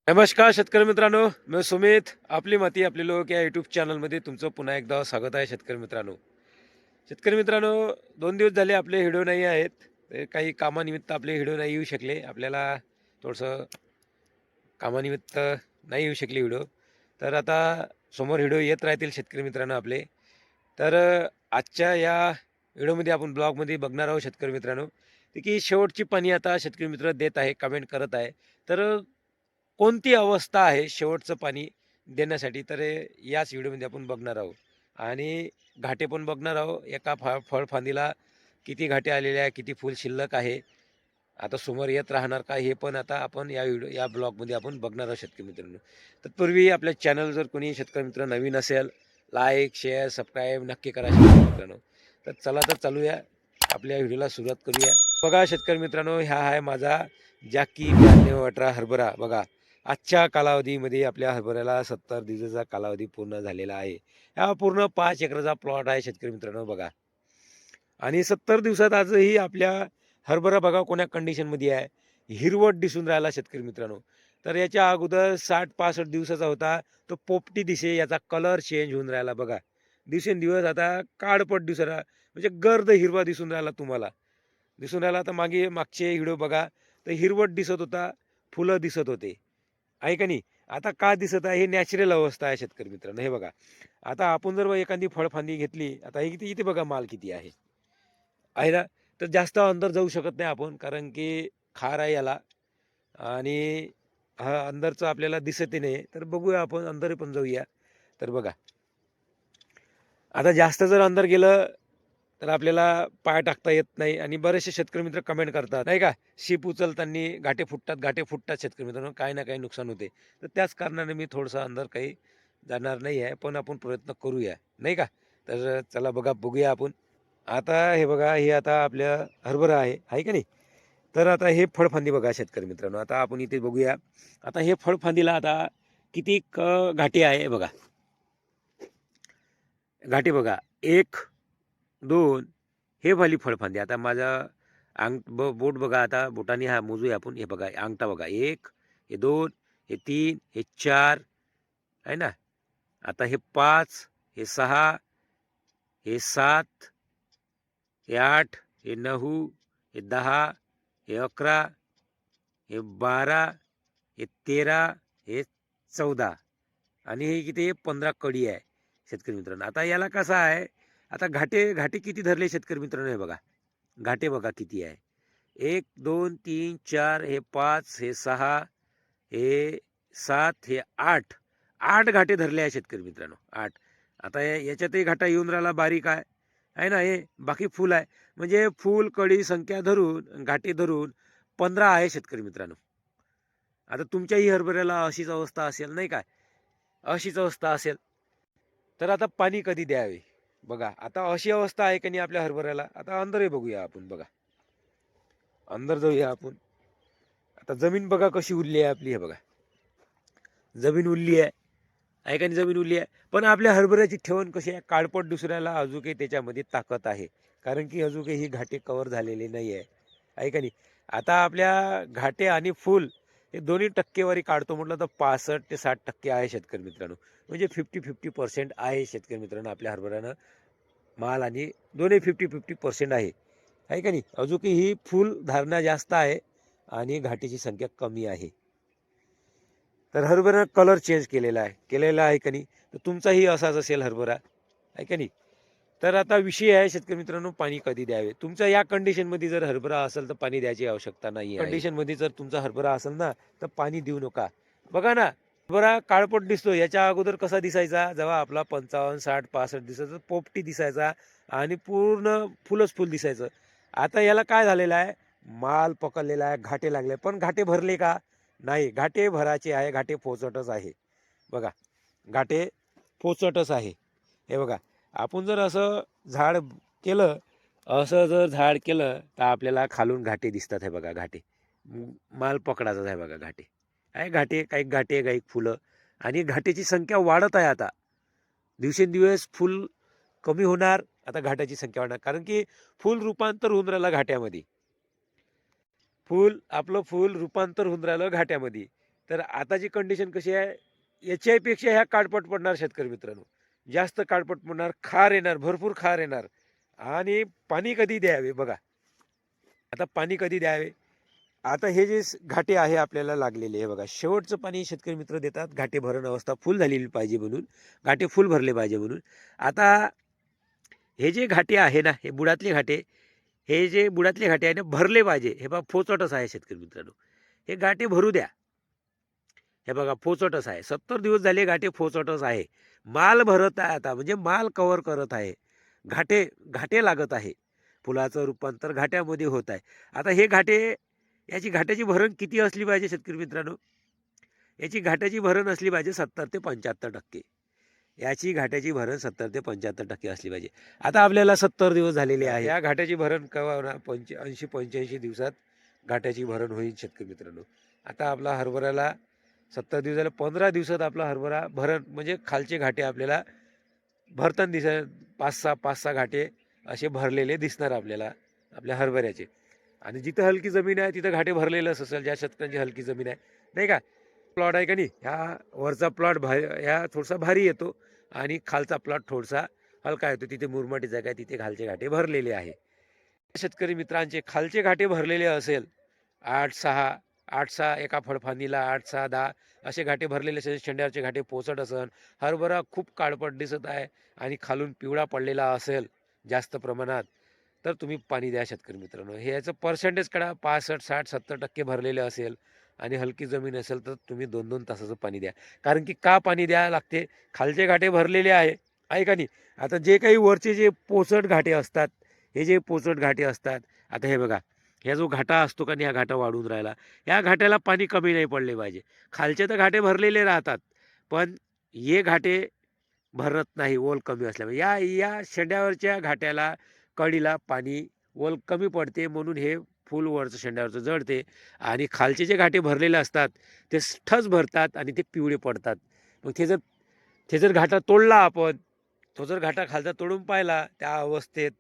नमस्कार शेतकरी मित्रांनो, मी सुमित. आपली माती आपले लोक या यूट्यूब चॅनलमध्ये तुमचं पुन्हा एकदा स्वागत आहे शेतकरी मित्रांनो. शेतकरी मित्रांनो, 2 दिवस झाले आपले व्हिडिओ नाही आहेत. ते काही कामानिमित्त आपले व्हिडिओ नाही येऊ शकले. आपल्याला थोडंसं कामानिमित्त नाही येऊ शकले व्हिडिओ. तर आता समोर व्हिडिओ येत राहतील शेतकरी मित्रांनो आपले. तर आजच्या या व्हिडिओमध्ये आपण ब्लॉगमध्ये बघणार आहोत शेतकरी मित्रांनो, ते की शेवटची पाणी आता शेतकरी मित्र देत आहे, कमेंट करत आहे. तर कोणती अवस्था आहे शेवटचं पाणी देण्यासाठी, तर याच व्हिडिओमध्ये आपण बघणार आहोत. आणि घाटे पण बघणार आहोत. एका फळफांदीला किती घाटे आलेले आहे, किती फूल शिल्लक आहे. आता समोर येत राहणार का, हे पण आता आपण या ब्लॉगमध्ये आपण बघणार आहोत शेतकरी मित्रांनो. तत्पूर्वी आपल्या चॅनल जर कोणी शेतकरी मित्र नवीन असेल, लाईक, शेअर, सबस्क्राईब नक्की करा शेतकरी मित्रांनो. तर चला तर चालूया, आपल्या व्हिडिओला सुरुवात करूया. बघा शेतकरी मित्रांनो, हा आहे माझा जॅकी 9218 हरभरा. बघा, आजच्या कालावधीमध्ये आपल्या हरभऱ्याला 70 दिवसाचा कालावधी पूर्ण झालेला आहे. हा पूर्ण 5 एकराचा प्लॉट आहे शेतकरी मित्रांनो. बघा, आणि 70 दिवसात आजही आपल्या हरभरा बघा कोण्या कंडिशनमध्ये आहे. हिरवट दिसून राहिला शेतकरी मित्रांनो. तर याच्या अगोदर 60-65 दिवसाचा होता, तो पोपटी दिसे, याचा कलर चेंज होऊन राहिला बघा. दिवसेंदिवस आता काळपट दिसून राहिला, म्हणजे गर्द हिरवा दिसून राहिला तुम्हाला. दिसून राहिला. तर मागचे व्हिडिओ बघा, तर हिरवट दिसत होता, फुलं दिसत होते. आहे का नाही? आता का दिसत आहे? हे नॅचरल अवस्था आहे शेतकरी मित्रांनो. हे बघा, आता आपण जर एखादी फळफांदी घेतली, आता हे किती इथे बघा माल किती आहे. आहे ना? तर जास्त अंदर जाऊ शकत नाही आपण, कारण की खार आहे याला. आणि हा अंदरचं आपल्याला दिसत नाही. तर बघूया आपण अंदर पण जाऊया. तर बघा, आता जास्त जर अंदर गेलं तर आपल्याला पाय टाकता येत नाही. आणि बरेचसे शेतकरी मित्र कमेंट करतात नाही का, शीप उचलताना घाटे फुटतात शेतकरी मित्रांनो, काही ना काही नुकसान होते. तर त्याच कारणाने मी थोडंसं अंदर काही जाणार नाही आहे, पण आपण प्रयत्न करूया नाही का. तर चला बघा, बघूया आपण. आता हे बघा, हे आता आपल्या हरभरा आहे का नाही. तर आता हे फळफांदी बघा शेतकरी मित्रांनो, आता आपण इथे बघूया. आता हे फळफांदीला आता किती घाटे आहे बघा. घाटे बघा, 1, 2, हे वाली फळफांदी. आता माझा बोट बघा, आता बोटाने हा मोजूया आपण. हे बघा, अंगठा बघा, 1, हे 2, हे 3, हे 4 आहे ना. आता हे 5, हे 6, हे 7, हे 8, हे 9, हे 10, हे 11, हे 12, हे 13, हे 14, आणि हे किती 15 कडी आहे शेतकरी मित्रांनो. आता याला कसं आहे, आता घाटे घाटे किती धरले शेतकरी मित्रांनो, हे बघा. घाटे बघा किती आहे. 1, 2, 3, 4, हे 5, हे 6, हे 7, हे 8. 8 घाटे धरले आहे शेतकरी मित्रांनो, 8. आता याच्यातही घाटा येऊन राहिला बारीक आहे ना. हे बाकी फुल आहे, म्हणजे फुल कळी संख्या धरून घाटे धरून 15 आहे शेतकरी मित्रांनो. आता तुमच्याही हरभऱ्याला अशीच अवस्था असेल नाही काय, अशीच अवस्था असेल. तर आता पाणी कधी द्यावे बघा. आता अशी अवस्था आहे की नाही आपल्या हरभऱ्याला. आता अंदरही बघूया आपण. बघा, अंदर जाऊया आपण. आता जमीन बघा कशी उरली आहे आपली. हे बघा, जमीन उरली आहे का नाही, जमीन उरली आहे. पण आपल्या हरभऱ्याची ठेवण कशी आहे, काळपट दुसऱ्याला अजूनही त्याच्यामध्ये ताकद आहे, कारण की अजूनही ही घाटे कव्हर झालेली नाही आहे का नाही. आता आपल्या घाटे आणि फुल हे दोन्ही टक्केवारी काढतो म्हटलं तर 65 ते 60% आहे शेतकरी मित्रांनो. म्हणजे 50-50% आहे शेतकरी मित्रांनो आपल्या हरभऱ्यानं माल, आणि दोन्ही 50-50% आहे का नाही. अजूनही ही फुल धारणा जास्त आहे आणि घाटीची संख्या कमी आहे. तर हरभरा कलर चेंज केलेला आहे का नाही. तर तुमचाही असाच असेल हरभरा, आहे का नाही. तर आता विषय आहे शेतकरी मित्रांनो, पाणी कधी द्यावे. तुमच्या या कंडिशनमध्ये जर हरभरा असेल तर पाणी द्यायची आवश्यकता नाही आहे. कंडिशनमध्ये जर तुमचा हरभरा असेल ना, तर पाणी देऊ नका. बघा ना, हरभरा काळपट दिसतो. याच्या अगोदर कसा दिसायचा, जेव्हा आपला 55, 60, 65 दिसायचा, पोपटी दिसायचा आणि पूर्ण फुलच फुल दिसायचं. आता याला काय झालेलं आहे, माल पकडलेला आहे, घाटे लागले. पण घाटे भरले का, नाही. घाटे भराचे आहे, घाटे पोचटच आहे. बघा, घाटे पोचटच आहे. हे बघा, आपण जर असं झाड केलं, असं जर झाड केलं तर आपल्याला खालून घाटे दिसतात. हे बघा, घाटे माल पकडायचाच आहे. बघा, घाटे आहे, घाटे काही फुलं. आणि घाटेची संख्या वाढत आहे. आता दिवसेंदिवस फुल कमी होणार, आता घाट्याची संख्या वाढणार, कारण की फुल रूपांतर होऊन राहिलं घाट्यामध्ये. फुल रूपांतर होऊन राहिलं घाट्यामध्ये. तर आताची कंडिशन कशी आहे, याच्यापेक्षा ह्या काळपट पडणार शेतकरी मित्रांनो. जास्त काळपट पडणार, खार येणार, भरपूर खार येणार. आणि पाणी कधी द्यावे बघा. आता पाणी कधी द्यावे, आता हे जे घाटे आहे आपल्याला लागलेले आहे बघा, शेवटचं पाणी शेतकरी मित्र देतात घाटे भरण अवस्था फुल झालेली पाहिजे म्हणून, घाटे फुल भरले पाहिजे म्हणून. आता हे जे घाटे आहे ना, हे बुडातले घाटे, हे जे बुडातले घाटे आहे ना, भरले पाहिजे. हे बघा फोचटच आहे शेतकरी मित्रांनो, हे घाटे भरू द्या. हे बघा फोचटच आहे, 70 दिवस झाले घाटे फोचटच आहे. माल भरत आहे आता, म्हणजे माल कव्हर करत आहे. घाटे घाटे लागत आहे, फुलाचं रूपांतर घाट्यामध्ये होत आहे. आता हे घाटे, याची घाट्याची भरण किती असली पाहिजे शेतकरी मित्रांनो, याची घाट्याची भरण असली पाहिजे 70 ते 75%. याची घाट्याची भरण 70 ते 75% असली पाहिजे. आता आपल्याला 70 दिवस झालेले आहे, या घाट्याची भरण केव्हा होणार, 80-85 दिवसात घाट्याची भरण होईल शेतकरी मित्रांनो. आता आपला हरभऱ्याला 70 दिवस झाले, 15 दिवसात आपला हरभरा भरण, म्हणजे खालचे घाटे आपल्याला भरताना दिसणार. 5-6 घाटे असे भरलेले दिसणार आपल्याला आपल्या हरभऱ्याचे. आणि जिथं हलकी जमीन आहे तिथं घाटे भरलेलंच असेल, ज्या शेतकऱ्यांची हलकी जमीन आहे, नाही का. प्लॉट आहे का नाही, ह्या वरचा प्लॉट ह्या थोडासा भारी येतो आणि खालचा प्लॉट थोडासा हलका येतो. तिथे मुरमाटी जागा आहे, तिथे खालचे घाटे भरलेले आहे. शेतकरी मित्रांचे खालचे घाटे भरलेले असेल 8-6 एका फळफांदीला 8-6-10 असे घाटे भरलेले असेल, शेंड्यावरचे घाटे पोचट असेल, हरभरा खूप काळपट दिसत आहे आणि खालून पिवळा पडलेला असेल जास्त प्रमाणात, तर तुम्ही पाणी द्या शेतकरी मित्रांनो. हे याचं पर्सेंटेज काढा, 65-60-70% भरलेले असेल आणि हलकी जमीन असेल तर तुम्ही 2-2 तासाचं पाणी द्या. कारण की का पाणी द्यावं लागते, खालचे घाटे भरलेले आहे का नाही. आता जे काही वरचे जे पोचट घाटे असतात, हे जे पोचट घाटे असतात, आता हे बघा, ह्या जो घाटा असतो का नाही, हा घाटा वाढून राहिला, या घाट्याला पाणी कमी नाही पडले पाहिजे. खालचे तर घाटे भरलेले राहतात, पण हे घाटे भरत नाही ओल कमी असल्यामुळे. या या शेंड्यावरच्या घाट्याला कडीला पाणी ओल कमी पडते, म्हणून हे फूल वरचं शेंड्यावरचं जळते आणि खालचे जे घाटे भरलेले असतात ते ठस भरतात आणि ते पिवळे पडतात. मग ते जर घाटा तोडला आपण, तो जर घाटा खालचा तोडून पाहिला त्या अवस्थेत,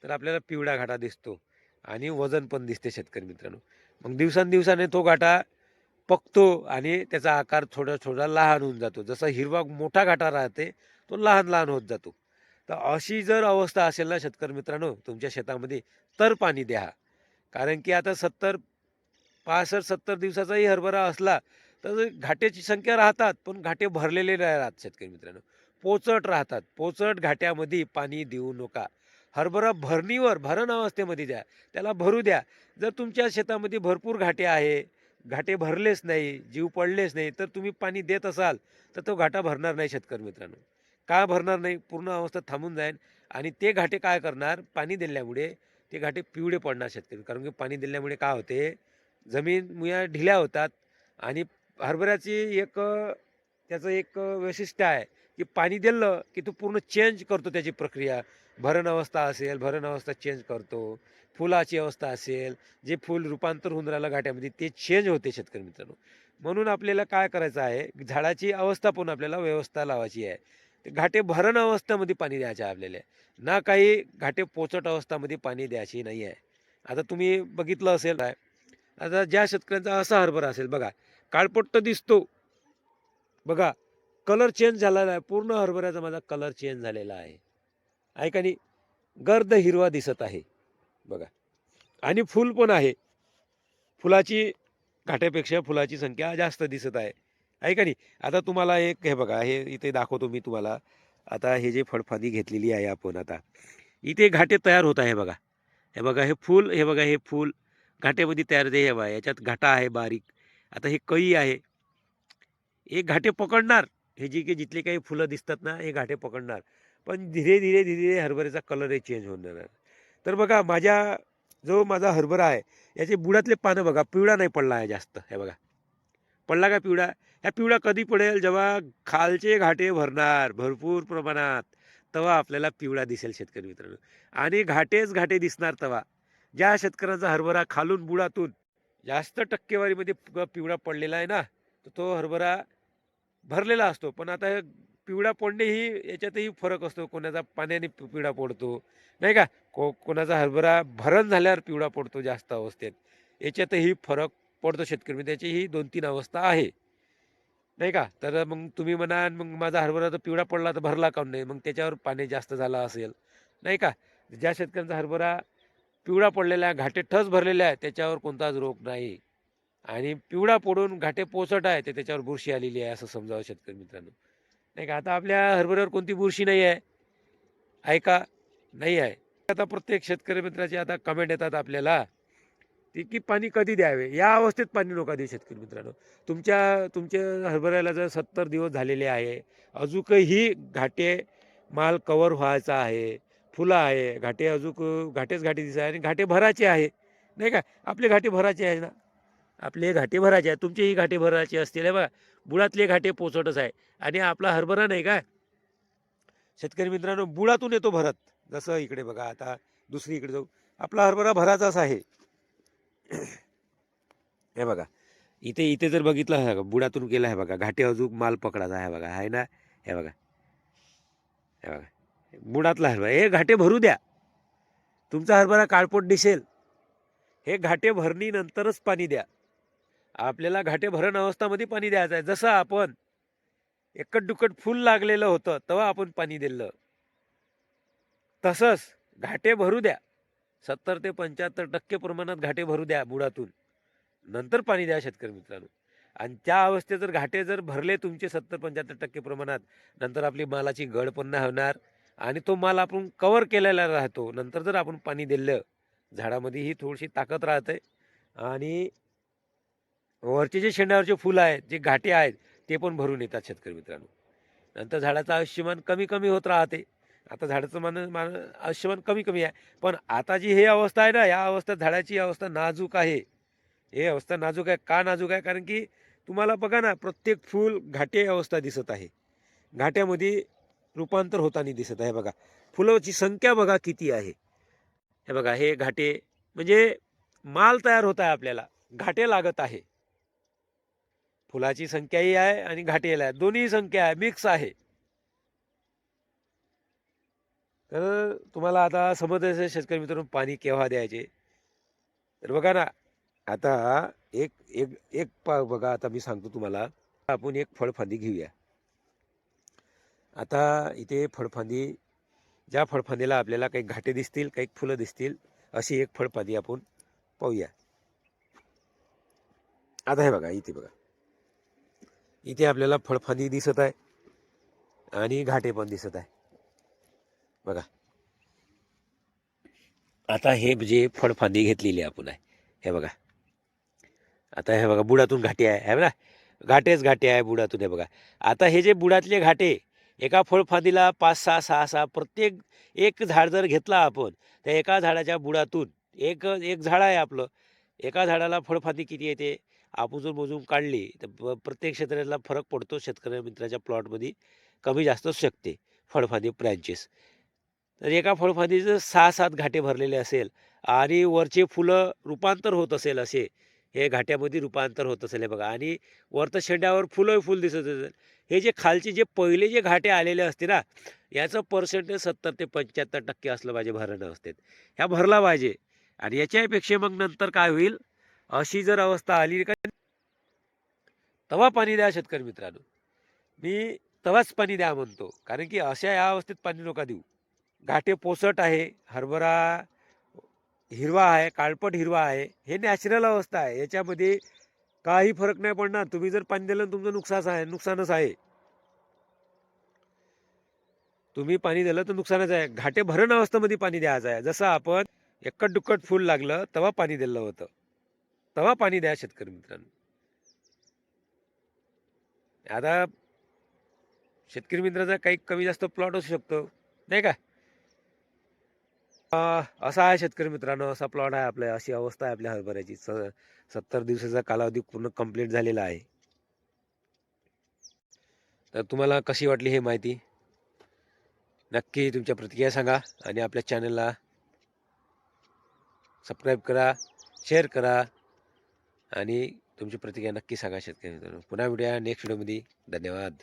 तर आपल्याला पिवळा घाटा दिसतो आणि वजन पण दिसते शेतकरी मित्रांनो. मग दिवसांदिवसाने तो घाटा पकतो आणि त्याचा आकार थोडा थोडा लहान होऊन जातो. जसा हिरवा मोठा घाटा राहते, तो लहान लहान होत जातो. तर अशी जर अवस्था असेल ना शेतकरी मित्रांनो तुमच्या शेतामध्ये, तर पाणी द्या. कारण की आता 65-70 दिवसाचाही हरभरा असला तर घाट्याची संख्या राहतात, पण घाटे भरलेले नाही राहत शेतकरी मित्रांनो, पोचट राहतात. पोचट घाट्यामध्ये पाणी देऊ नका. हरभरा भरण अवस्थेमध्ये द्या, त्याला भरू द्या. जर तुमच्या शेतामध्ये भरपूर घाटे आहे, घाटे भरलेच नाही, जीव पडलेच नाही, तर तुम्ही पाणी देत असाल तर तो घाटा भरणार नाही शेतकरी मित्रांनो. का भरणार नाही, पूर्ण अवस्था थांबून जाईल आणि ते घाटे काय करणार, पाणी दिल्यामुळे ते घाटे पिवळे पडणार शेतकरी. कारण की पाणी दिल्यामुळे काय होते, जमीन मुया ढिल्या होतात आणि हरभऱ्याची त्याचं एक वैशिष्ट्य आहे की पाणी दिलं की तो पूर्ण चेंज करतो त्याची प्रक्रिया. भरण अवस्था असेल, भरण अवस्था चेंज करतो. फुलाची अवस्था असेल, जे फूल रूपांतर होऊन राहिलं घाट्यामध्ये, ते चेंज होते शेतकरी मित्रांनो. म्हणून आपल्याला काय करायचं आहे, झाडाची अवस्था पण आपल्याला व्यवस्था लावायची आहे. ते घाटे भरण अवस्थेमध्ये पाणी द्यायचे आहे आपल्याला, ना काही घाटे पोचट अवस्थामध्ये पाणी द्यायची नाही आहे. आता तुम्ही बघितलं असेल, आता ज्या शेतकऱ्यांचा असा हरभरा असेल बघा, काळपट्ट दिसतो बघा, कलर चेंज झालेला आहे, पूर्ण हरभऱ्याचा माझा कलर चेंज झालेला आहे का नाही. गर्द हिरवा दिसत आहे बघा, आणि फूल पण आहे, फुलाची घाट्यापेक्षा फुलाची संख्या जास्त दिसत आहे का नाही. आता तुम्हाला एक हे बघा, हे इथे दाखवतो मी तुम्हाला. आता हे जे फळफांदी घेतलेली आहे आपण, आता इथे घाटे तयार होत आहे बघा. हे बघा, हे फूल, हे बघा, हे फूल घाट्यामध्ये तयार होते. हे बघा, याच्यात घाटा आहे बारीक. आता हे कळी आहे, हे घाटे पकडणार. हे जे काही जिथले काही फुलं दिसतात ना, हे घाटे पकडणार. पण धीरे धीरे धीरे धीरे हरभऱ्याचा कलरही चेंज होऊन जाणार. तर बघा, माझा हरभरा आहे, याचे बुडातले पानं बघा, पिवळा नाही पडला आहे जास्त. हे बघा, पडला का पिवळा. ह्या पिवळा कधी पडेल, जेव्हा खालचे घाटे भरणार भरपूर प्रमाणात, तेव्हा आपल्याला पिवळा दिसेल शेतकरी मित्रांनो. आणि घाटेच घाटे दिसणार तेव्हा. ज्या शेतकऱ्यांचा हरभरा खालून बुडातून जास्त टक्केवारीमध्ये पिवळा पडलेला आहे ना, तर तो हरभरा भरलेला असतो. पण आता पिवळा पडणे ही याच्यातही फरक असतो. कोणाचा पाण्याने पिवळा पडतो, नाही का. कोणाचा हरभरा भरण झाल्यावर पिवळा पडतो जास्त अवस्थेत. याच्यातही फरक पडतो शेतकरी. त्याची ही 2-3 अवस्था आहे. नाही का? तर मग तुम्ही म्हणाल, "मग माझा हरभरा तर पिवळा पडला तर भरला काऊन नाही?" मग त्याच्यावर पाणी जास्त झालं असेल, नाही का? ज्या शेतकऱ्यांचा हरभरा पिवळा पडलेला आहे, घाटे ठस भरलेले आहे, त्याच्यावर कोणताच रोग नाही. आणि पिवळा पडून घाटे पोचट आहे, तर त्याच्यावर बुरशी आलेली आहे, असं समजावं शेतकरी मित्रांनो. नाही का? आता आपल्या हरभऱ्यावर कोणती बुरशी नाही आहे, आहे का? नाही आहे. आता प्रत्येक शेतकरी मित्राची आता कमेंट येतात आपल्याला, की पाणी कधी द्यावे? या अवस्थेत पाणी नका देऊ शेतकरी मित्रांनो. तुमच्या हरभऱ्याला जर 70 दिवस झालेले आहे, अजूनही घाटे माल कव्हर व्हायचा आहे, फुलं आहे, घाटे घाटेच घाटे दिसत आहे आणि घाटे भरायचे आहे, नाही का? आपले घाटे भरायचे आहे ना. आपले घाटे भरायचे आहे. तुमचेही घाटे भरायचे असतील. हे बघा, बुडातले घाटे पोचटच आहे आणि आपला हरभरा नाही का, शेतकरी मित्रांनो, बुडातून येतो भरत. जसं इकडे बघा, आता दुसरीकडे जाऊ. आपला हरभरा भराचाच आहे. हे बघा, इथे इथे जर बघितलं आहे का, बुडातून गेला आहे बघा, घाटे अजून माल पकडायचा आहे बघा, आहे ना? हे बघा, हे बघा. बुडातला हरभरा. हे घाटे भरू द्या. तुमचा हरभरा काळपट दिसेल. हे घाटे भरणीनंतरच पाणी द्या. आपल्याला घाटे भरण अवस्थामध्ये पाणी द्यायचं आहे. जसं आपण एकट दुकट फुल लागलेलं होतं, तेव्हा आपण पाणी दिलं. तसंच घाटे भरू द्या. 70 ते 75% प्रमाणात घाटे भरू द्या बुडातून. नंतर पाणी द्या शेतकरी मित्रांनो. आणि त्या अवस्थेत जर घाटे जर भरले तुमचे 70-75% प्रमाणात, नंतर आपली मालाची गळ पण नाही होणार आणि तो माल आपण कव्हर केलेला राहतो. नंतर जर आपण पाणी दिलं, झाडामध्ये ही थोडीशी ताकद राहते आणि वरचे जे शेंड्यावरचे फुलं आहेत, जे घाटे आहेत, ते पण भरून येतात शेतकरी मित्रांनो. नंतर झाडाचं आयुष्यमान कमी-कमी होत राहते. आता झाडाचं आयुष्यमान कमी-कमी आहे. पण आता जी ही अवस्था आहे ना, या अवस्थेत झाडाची अवस्था नाजूक आहे. हे अवस्था नाजूक आहे. का नाजूक आहे? कारण की तुम्हाला बघा ना, प्रत्येक फूल घाटे अवस्था दिसत आहे. घाट्यामध्ये रूपांतर होताना दिसत आहे बघा. फुलाची संख्या बघा किती आहे. हे बघा, हे घाटे म्हणजे माल तयार होत आहे आपल्याला. घाटे लागत आहे. फुलाची संख्याही आहे आणि घाटेला आहे. दोन्ही संख्या आहे, मिक्स आहे. तर तुम्हाला आता समजत असेल शेतकरी मित्रांनो, पाणी केव्हा द्यायचे. तर बघा ना, आता एक एक एक बघा, आता मी सांगतो तुम्हाला. आपण एक फळफांदी घेऊया. आता इथे फळफांदी, ज्या फळफांदीला आपल्याला काही घाटे दिसतील, काही फुलं दिसतील, अशी एक फळफांदी आपण पाहूया. आता हे बघा, इथे बघा, इथे आपल्याला फळफांदी दिसत आहे आणि घाटे पण दिसत आहे बघा. आता हे जे फळफांदी घेतलेली आपण आहे, हे बघा. आता हे बघा, बुडातून घाटे आहे ना, घाटेच घाटे आहे बुडातून. हे बघा, आता हे जे बुडातले घाटे, एका फळफांदीला 5-6, 6-6, प्रत्येक एक झाड जर घेतला आपण, त्या एका झाडाच्या बुडातून एक एक झाड आहे आपलं, एका झाडाला फळफांदी किती येते, आपण जर मोजून काढली तर प्रत्येक क्षेत्राला फरक पडतो. शेतकरी मित्राच्या प्लॉटमध्ये कमी जास्त असू शकते फळफांदी ब्रँचेस. तर एका फळफांदीचं 6-7 घाटे भरलेले असेल आणि वरचे फुलं रूपांतर होत असेल, असे हे घाट्यामध्ये रूपांतर होत असेल हे बघा. आणि वरतं शेंड्यावर फुल दिसत असेल. हे जे खालचे जे पहिले जे घाटे आलेले असते ना, याचं पर्सेंटेज 70 ते 75% असलं पाहिजे भरणं अवस्थेत. ह्या भरला पाहिजे. आणि याच्यापेक्षा मग नंतर काय होईल, अशी जर अवस्था आली का, तेव्हा पाणी द्या शेतकरी मित्रांनो. मी तेव्हाच पाणी द्या म्हणतो. कारण की अशा या अवस्थेत पाणी नका देऊ. घाटे पोसट आहे, हरभरा हिरवा आहे, काळपट हिरवा आहे. हे नॅचरल अवस्था आहे. याच्यामध्ये काही फरक नाही पडणार. तुम्ही जर पाणी दिलं तुमचं नुकसानच आहे. तुम्ही पाणी दिलं तर नुकसानच आहे. घाटे भरण अवस्थेमध्ये पाणी द्यायचं आहे. जसं आपण एकट दुक्कट फूल लागलं तेव्हा पाणी दिलं होतं, तेव्हा पाणी द्या शेतकरी मित्रांनो. आता शेतकरी मित्राचा काही कमी जास्त प्लॉट असू शकतो, नाही का? असा आहे शेतकरी मित्रांनो, असा प्लॉट आहे आपल्या, अशी अवस्था आहे आपल्या हरभऱ्याची. 70 दिवसाचा कालावधी पूर्ण कंप्लीट झालेला आहे. तर तुम्हाला कशी वाटली ही माहिती, नक्की तुमच्या प्रतिक्रिया सांगा आणि आपल्या चॅनलला सबस्क्राईब करा, शेअर करा आणि तुमची प्रतिक्रिया नक्की सांगा शेतकरी मित्रांनो. पुन्हा भेटूया नेक्स्ट व्हिडिओमध्ये. धन्यवाद.